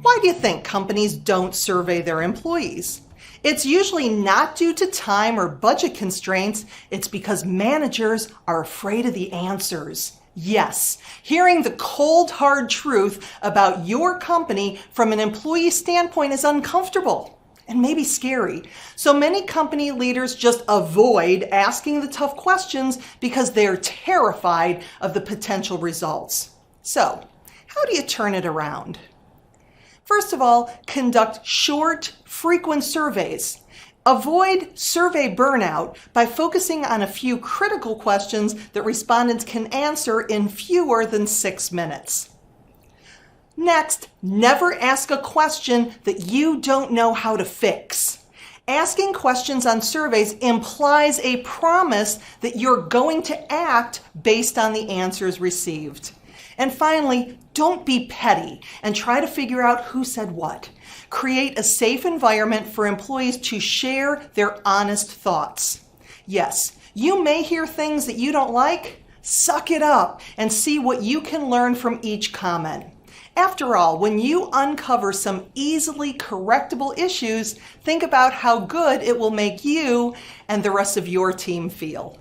Why do you think companies don't survey their employees? It's usually not due to time or budget constraints. It's because managers are afraid of the answers. Yes, hearing the cold, hard truth about your company from an employee standpoint is uncomfortable and maybe scary. So many company leaders just avoid asking the tough questions because they're terrified of the potential results. So, how do you turn it around? First of all, conduct short, frequent surveys. Avoid survey burnout by focusing on a few critical questions that respondents can answer in fewer than 6 minutes. Next, never ask a question that you don't know how to fix. Asking questions on surveys implies a promise that you're going to act based on the answers received. And finally, don't be petty and try to figure out who said what. Create a safe environment for employees to share their honest thoughts. Yes, you may hear things that you don't like. Suck it up and see what you can learn from each comment. After all, when you uncover some easily correctable issues, think about how good it will make you and the rest of your team feel.